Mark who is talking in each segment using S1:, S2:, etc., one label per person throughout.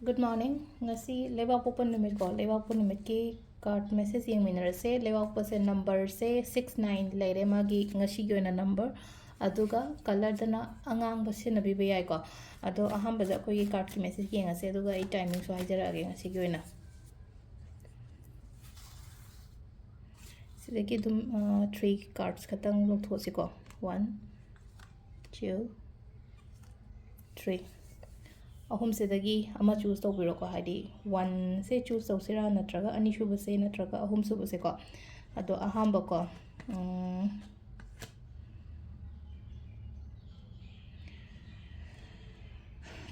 S1: Good morning. Ngasi lewa numit ko. Lewa numit ki card message yung minara se lewa se number se 69 leire magi ngasi yo na number aduga color dana angang base na bibayay ko. Ado aham baza ko yi card ki message ki ngasi aduga I timing so hajara age ngasi yo na. Sidaki dum 3 cards katang log thosi ko. 1 2 3 ahum sedagi ama choose to biro ko hadi 1 se choose to sira natraga ani shuba se natraga ahum suba se ko ado ahamba ko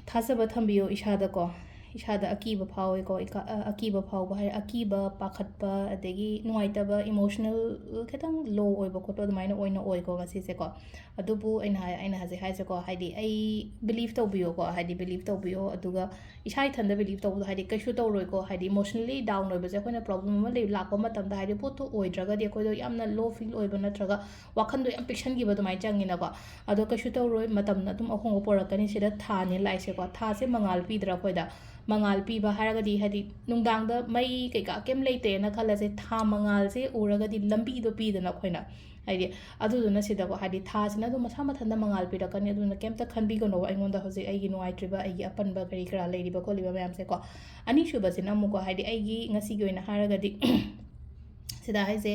S1: thasaba thambiyo ishada ko ishada akiba phawe ko akiba phawba hai akiba pakhatpa adegi nuaitaba emotional ketang low oiba ko to maina oina oi ko ngasi se ko adubu aina haje hai se ko haidi ai believe to biyo ko haidi believe to biyo aduga ishai thanda believe to haidi kashu to roi ko haidi emotionally down oiba se koina problem ma le lakpa matam da haidi potu oidraga de ko do yamna low feel oiba natraga wakhan do yam piction gi ba do mai changina ko ado kashu to roi matam na tum ahong porakani sida thani lai se ko tha se mangal pidra koida mangal piba haragadi hadi nungdangda mai kaika kem leite na khalase tha mangal se uragadi lambi do pidana khoina haidi aduduna sida ko hadi tha sina do masa mathanda mangal pirakani aduna kemta khanbi gono aingonda hoje aigi nuaitriba aigi apanba kari kra leiriba ko liba mayam se ko ani shuba sina mu ko hadi aigi ngasi gi oina haragadi sida haise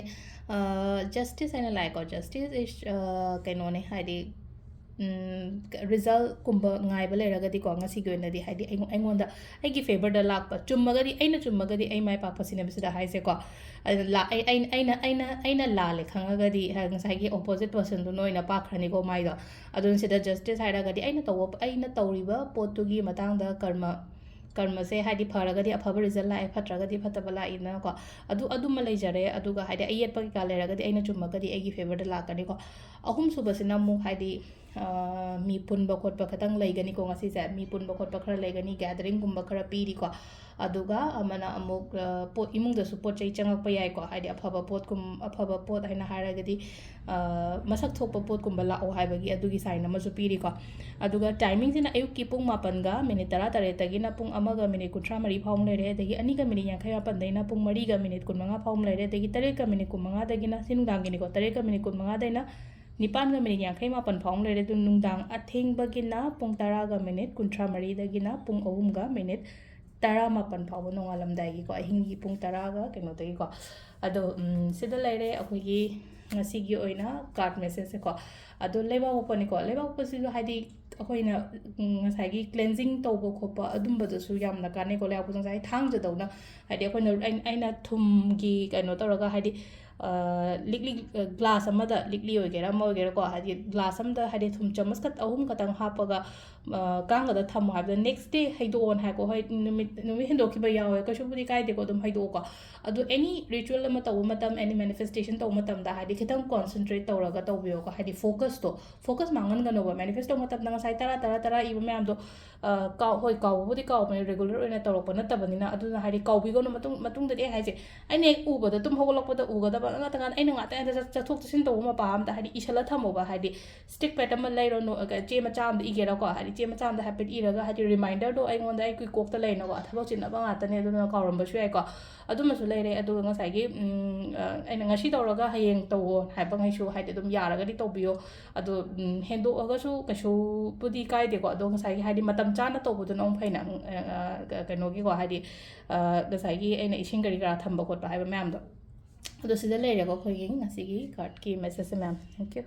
S1: justice and like justice is kainone hadi result kumba ngai ba leragadi ko ngasi gi oina di hadi aingonda aigi favor da lakpa chummagadi chummagadi ai mai pa pasine bisida haise ko la aina la le khangagadi ngasai gi opposite person do noina pa khrani ko mai do adun sida justice hairagadi aina tawriba potugi matang da karma se hadi faragadi afaba result la fatragadi fataba la ina ko adu ma leijare aduga hadi ayet pa ka leragadi aina chummagadi aigi favor da lakani ko ahum subasina mu hadi mi punba khotpa khatang leigani ko ngasi se mi punba khotpa khara leigani gathering gumba khara piri ko aduga amana amuk pot imung da su pot chai changak pa yai ko hadi afaba pot haina haragadi masak thokpa pot kumba la o haibagi adugi sign ama su piri ko aduga timing sina ayuk ki pung 8 ga minute 13 tagina pung 1 ga minute 33 phawm lere dagi 2 ga minute 58 daina pung 3 ga minute 15 phawm lere dagi 3 ga minute 15 dagina sinungdang gini ko 3 ga minute 15 daina nipan ga minute 58 phawm lere du nungdang atheng bagina pung 10 ga minute 33 dagina pung 3 ga minute 18 phawm nongalamdai gi ko ahingi pung 10 ga keno dagi ko ado sida lere akogi ngasi gi oina card message ko ado leba opani ko leba opasi do hadi akoina ngasai gi cleansing tawbo khopa adumba do su yamna kane ko lewa pusang sai thang je dawna hadi akoina aina thum gi kano tawraga hadi likli glass amada likli ogera ma ogera ko hadi glass amda hadi thum chamas kat ahum katang hapaga kanga da tham habda next day haido on ha ko hoi numit hindo ki ba yawe ka shubudi kai de ko dum haido ko adu any ritual ama taw matam any manifestation taw matam da hadi khitang concentrate tawraga tawbiyo ko hadi focus mangan ga no manifest taw matam na sai tara iba mayam do ka hoi ka budi ka me regular oina tawrok pa natabani na adu na hadi ka bi go no matung de haise aine uba da tum hogolok pa da uga da nga tangan aina nga ta da thok sin taw ma pa am da hadi ishala thamo ba hadi stick pattern ma lairo no ga che ma cham da igera ko hadi che ma cham da habit iraga hadi reminder do ai ngon da ai kui kok ta leino ko thabo chin ba nga ta ne do na ka rom ba shu ai ko adu ma su leire adu nga sai gi aina ngasi tawraga hayeng taw hai ba ngai shu hadi dum yaraga di tawbiyo adu hendo aga su ka shu pudi kai de ko adu nga sai gi hadi matam chana taw bu do nong phaina kano gi ko hadi ga sai gi aina ising gari gara thamba ko ba hai ba mam do ado sida leire ko khoi gi ngasi gi card ki message ma'am thank you